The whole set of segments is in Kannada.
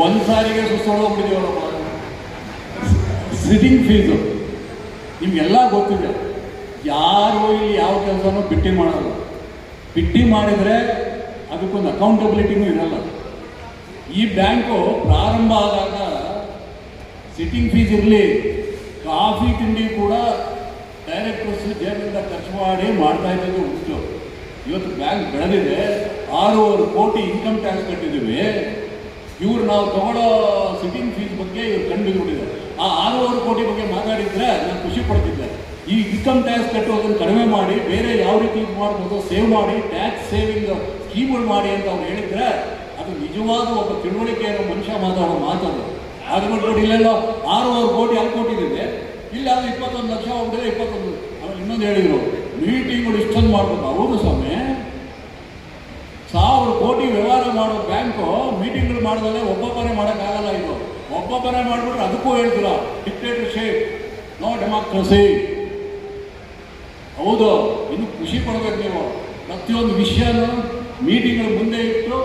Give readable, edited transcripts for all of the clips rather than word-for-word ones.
ಒಂದು ಸಾರಿಗೆ ಸುಸ್ತೋಗ್ಬಿಟ್ಟಿದ್ದೀವಲ್ಲ. ಸಿಟ್ಟಿಂಗ್ ಫೀಸು ನಿಮಗೆಲ್ಲ ಗೊತ್ತಿದೆ. ಯಾರು ಇಲ್ಲಿ ಯಾವ ಕೆಲಸನೂ ಬಿಟ್ಟಿ ಮಾಡಲ್ಲ. ಬಿಟ್ಟಿ ಮಾಡಿದರೆ ಅದಕ್ಕೊಂದು ಅಕೌಂಟಬಿಲಿಟಿನೂ ಇರಲ್ಲ. ಈ ಬ್ಯಾಂಕು ಪ್ರಾರಂಭ ಆದಾಗ ಸಿಟ್ಟಿಂಗ್ ಫೀಸ್ ಇರಲಿ, ಕಾಫಿ ತಿಂಡಿ ಕೂಡ ಡೈರೆಕ್ಟರ್ಸ್ ಜೇಬಿಂದ ಖರ್ಚು ಮಾಡಿ ಮಾಡ್ತಾ ಇದ್ದದ್ದು ಉಂಟು. ಇವತ್ತು ಬ್ಯಾಂಕ್ ಬೆಳೆದಿದೆ. 6.5 ಕೋಟಿ ಇನ್ಕಮ್ ಟ್ಯಾಕ್ಸ್ ಕಟ್ಟಿದ್ದೀವಿ. ಇವ್ರು ನಾವು ತಗೊಳ್ಳೋ ಸಿಟ್ಟಿಂಗ್ ಫೀಸ್ ಬಗ್ಗೆ ಇವ್ರು ಕಂಡುಹಿಡಿದಿದ್ದಾರೆ. ಆ 6.5 ಕೋಟಿ ಬಗ್ಗೆ ಮಾತಾಡಿದರೆ ನಾನು ಖುಷಿ ಪಡ್ತಿದ್ದೆ. ಈ ಇನ್ಕಮ್ ಟ್ಯಾಕ್ಸ್ ಕಟ್ಟೋದನ್ನು ಕಡಿಮೆ ಮಾಡಿ ಬೇರೆ ಯಾವ ರೀತಿ ಮಾಡ್ಬೋದು, ಸೇವ್ ಮಾಡಿ, ಟ್ಯಾಕ್ಸ್ ಸೇವಿಂಗ್ ಸ್ಕೀಮ್ಗಳು ಮಾಡಿ ಅಂತ ಅವ್ರು ಹೇಳಿದರೆ ಅದು ನಿಜವಾದ ಒಬ್ಬ ತಿಳುವಳಿಕೆ ಅನ್ನೋ ಮನುಷ್ಯ ಮಾತಾಡೋ ಮಾತದು. ಅದು ನೋಡಿ ಇಲ್ಲೆಲ್ಲ 6.5 ಕೋಟಿ ಅಲ್ಲಿ ಕೊಟ್ಟಿದ್ದೀವಿ, ಇಲ್ಲ ಅದು 21 ಲಕ್ಷ ಹೋಗಿದ್ರೆ 21. ಆಮೇಲೆ ಇನ್ನೊಂದು ಹೇಳಿದರು, ಮೀಟಿಂಗ್ಗಳು ಇಷ್ಟೊಂದು ಮಾಡ್ಬೇಕು. ಹೌದು ಸ್ವಾಮಿ, 1000 ಕೋಟಿ ವ್ಯವಹಾರ ಮಾಡೋ ಬ್ಯಾಂಕು ಮೀಟಿಂಗ್ಗಳು ಮಾಡಿದ್ರೆ ಒಬ್ಬೊಬ್ಬರೇ ಮಾಡೋಕ್ಕಾಗಲ್ಲ. ಇದು ಒಬ್ಬೊಬ್ಬರೇ ಮಾಡಿಬಿಟ್ರೆ ಅದಕ್ಕೂ ಹೇಳ್ತೀರ ಡಿಕ್ಟೇಟರ್ಶಿಪ್, ನೋ ಡೆಮಾಕ್ರಸಿ. ಹೌದು, ಇನ್ನು ಖುಷಿ ಪಡ್ಬೇಕು ನೀವು. ಪ್ರತಿಯೊಂದು ವಿಷಯನೂ ಮೀಟಿಂಗ್ಗಳು ಮುಂದೆ ಇಟ್ಟು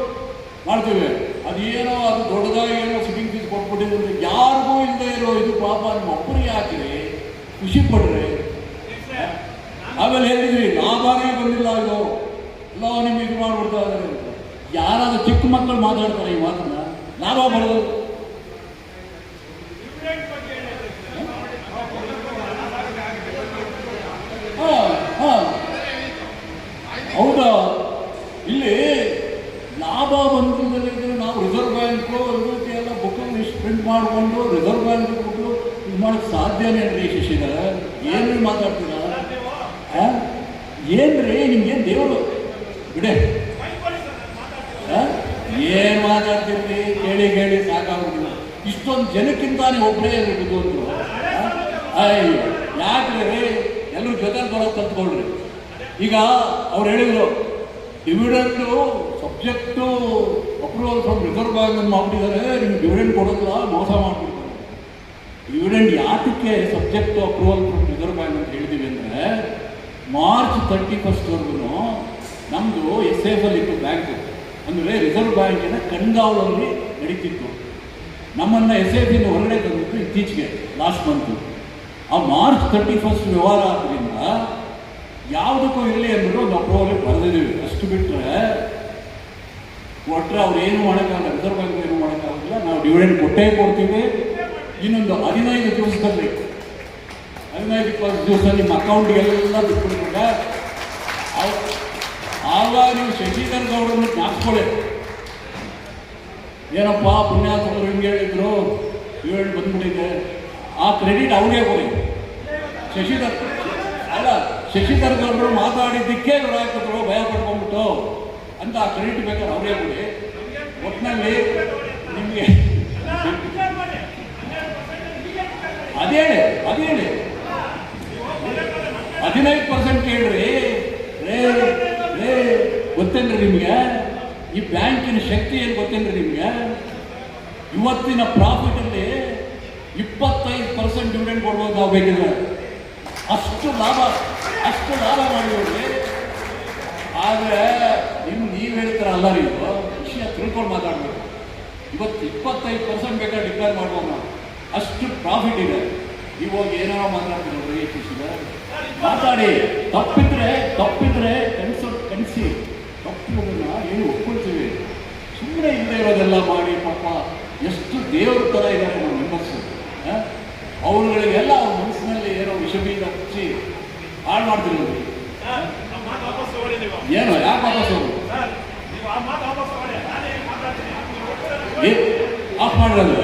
ಮಾಡ್ತೀವಿ. ಅದೇನೋ ಅದು ದೊಡ್ಡದಾಗಿ ಏನೋ ಸಿಟ್ಟಿಂಗ್ ಫೀಸ್ ಕೊಟ್ಬಿಟ್ಟಿದ್ರೆ ಯಾರಿಗೂ ಇಲ್ಲದೆ ಇರೋ ಇದು ಪಾಪ ನಿಮ್ಮ ಒಬ್ಬರಿಗೆ ಹಾಕಿರಿ, ಖುಷಿ ಪಡ್ರಿ. ಆಮೇಲೆ ಹೇಳಿದ್ರಿ ಲಾಭನೇ ಬಂದಿಲ್ಲ, ಇದು ಎಲ್ಲ ನಿಮ್ಗೆ ಇದು ಮಾಡ್ಬಿಡ್ತಾ ಇದ್ದಾರೆ ಅಂತ. ಯಾರಾದ್ರೂ ಚಿಕ್ಕ ಮಕ್ಕಳು ಮಾತಾಡ್ತಾರೆ ಈ ಮಾತನ್ನ, ಲಾಭ ಬರೋದು. ಹೌದಾ, ಇಲ್ಲಿ ಲಾಭ ಬಂದಿದ್ದರೆ ನಾವು ರಿಸರ್ವ್ ಬ್ಯಾಂಕು ಎಲ್ಲ ಬುಕ್ಕನ್ನು ಇಷ್ಟು ಪ್ರಿಂಟ್ ಮಾಡಿಕೊಂಡು ರಿಸರ್ವ್ ಬ್ಯಾಂಕ್ ಬಿಟ್ಟು ಇದು ಮಾಡೋಕ್ಕೆ ಸಾಧ್ಯನೇ ರೀ? ಶಶಿಧರ ಏನ್ರಿ ಮಾತಾಡ್ತೀರಾ? ಏನ್ರಿ ನಿಮ್ಗೇನು ದೇವರು ಬಿಡೆ, ಏನು ಮಾತಾಡ್ತೀರಿ? ಕೇಳಿ ಕೇಳಿ ಸಾಕಾಗೋದಿಲ್ಲ. ಇಷ್ಟೊಂದು ಜನಕ್ಕಿಂತಾನೆ ಒಬ್ಬರೇ ಇರಬೇಕು ಅಂದರು. ಅಯ್ಯೋ ಯಾಕ್ರಿ, ಎಲ್ಲರೂ ಜೊತೆ ಬರೋದು ಕಲ್ತ್ಕೊಳ್ರಿ. ಈಗ ಅವ್ರು ಹೇಳಿದ್ರು dividend subject approval from reserve bank ಅಂತ ಮಾಡ್ಬಿಟ್ಟಿದ್ದಾರೆ, ನಿಮ್ಗೆ ಡಿವಿಡೆಂಡ್ ಕೊಡೋದಿಲ್ಲ, ಮೋಸ ಮಾಡ್ಬಿಡ್ತಾರೆ. ಡಿವಿಡೆಂಡ್ ಯಾತಕ್ಕೆ subject approval from reserve bank ಅಂತ ಹೇಳ್ತೀವಿ ಅಂದರೆ, ಮಾರ್ಚ್ 31 ನಮ್ಮದು SIF ಇತ್ತು ಬ್ಯಾಂಕು. ಅಂದರೆ ರಿಸರ್ವ್ ಬ್ಯಾಂಕಿನ ಕಣ್ಗಾವಲಲ್ಲಿ ನಡೀತಿತ್ತು. ನಮ್ಮನ್ನು SIF ಹೊರಗಡೆ ತಂದಿತ್ತು ಇತ್ತೀಚೆಗೆ, ಲಾಸ್ಟ್ ಮಂತು. ಆ ಮಾರ್ಚ್ 31 ವ್ಯವಹಾರ ಆದ್ದರಿಂದ ಯಾವುದಕ್ಕೂ ಇರಲಿ ಅಂದ್ಬಿಟ್ಟು ಒಂದು ಅಪ್ರೂವಲ್ ಬರೆದಿದ್ದೀವಿ. ಅಷ್ಟು ಬಿಟ್ಟರೆ ಕೊಟ್ಟರೆ ಅವ್ರು ಏನು ಮಾಡೋಕ್ಕಾಗಲ್ಲ, ರಿಸರ್ವ್ ಬ್ಯಾಂಕ್ ಏನು ಮಾಡೋಕ್ಕಾಗಲ್ಲ. ನಾವು ಡಿವಿಡೆಂಡ್ ಕೊಟ್ಟೇ ಕೊಡ್ತೀವಿ. ಇನ್ನೊಂದು 15 ದಿವಸದಲ್ಲಿ 15-20 ದಿವಸ ನಿಮ್ಮ ಅಕೌಂಟಿಗೆಲ್ಲ ಬಿಟ್ಬಿಟ್ರೆ ಆವಾಗ ನೀವು ಶಶಿಧರ್ ಗೌಡರನ್ನು ಜ್ಞಾಪಿಸ್ಕೊಳ್ಳಿ. ಏನಪ್ಪ ಪುಣ್ಯಾತ್ಮರು ಹಿಂಗೆ ಹೇಳಿದ್ರು, ಡಿವಿಡೆಂಡ್ ಬಂದ್ಬಿಟ್ಟಿದೆ, ಆ ಕ್ರೆಡಿಟ್ ಅವ್ರಿಗೆ ಕೊಡಿ. ಶಶಿಧರ್ ಗೌಡರು ಮಾತಾಡಿದ್ದಕ್ಕೆ ಹಾಕಿದ್ರು, ಭಯ ಪಡ್ಕೊಂಡ್ಬಿಟ್ಟು ಅಂತ ಆ ಕ್ರೆಡಿಟ್ ಬೇಕಾದ್ರೆ ಅವರೇ ಕೊಡಿ. ಒಟ್ಟಿನಲ್ಲಿ ನಿಮಗೆ ಅದೇ ಹೇಳಿ 15% ಕೇಳ್ರಿ. ಗೊತ್ತೇನ್ರಿ ನಿಮಗೆ ಈ ಬ್ಯಾಂಕಿನ ಶಕ್ತಿ ಏನು ಗೊತ್ತೇನ್ರಿ ನಿಮಗೆ? ಇವತ್ತಿನ ಪ್ರಾಫಿಟಲ್ಲಿ 25% ಡಿವಿಡೆಂಡ್ ಕೊಡ್ಬೋದು ನಾವು ಬೇಕಿದ್ರೆ. ಅಷ್ಟು ಲಾಭ ಮಾಡಿದ್ರಿ. ಆದರೆ ನೀವು ಹೇಳ್ತಾರಲ್ಲ, ನೀವು ವಿಷಯ ತಿಳ್ಕೊಂಡು ಮಾತಾಡಬೇಕು. ಇವತ್ತು 25% ಬೇಕಾದ್ರೆ ಡಿಕ್ಲೇರ್ ಮಾಡ್ಬೋದು ನಾವು, ಅಷ್ಟು ಪ್ರಾಫಿಟ್ ಇದೆ. ಇವಾಗ ಏನಾರ ಮಾತಾಡ್ತಿರೋದು ಮಾತಾಡಿ. ತಪ್ಪಿದ್ರೆ ಕನಿಸಿ ತಪ್ಪುವುದನ್ನು ಏನು ಒಪ್ಕೊಳ್ತೀವಿ. ಸುಮ್ಮನೆ ಇಲ್ಲದೆ ಇರೋದೆಲ್ಲ ಮಾಡಿ ಪಾಪ ಎಷ್ಟು ದೇವ್ರ ಥರ ಇದ್ದಾರೆ ನಮ್ಮ ಮೆಂಬರ್ಸು. ಅವ್ರುಗಳಿಗೆಲ್ಲ ಅವ್ರ ಮನಸ್ಸಿನಲ್ಲಿ ಏನೋ ವಿಷಬೀಜ ಹಚ್ಚಿ ಹಾಳು ಮಾಡ್ತಿರೋದು. ಏನೋ ಯಾಕೆ ವಾಪಸ್ ಅವರು ಆಫ್ ಮಾಡಿರೋದು?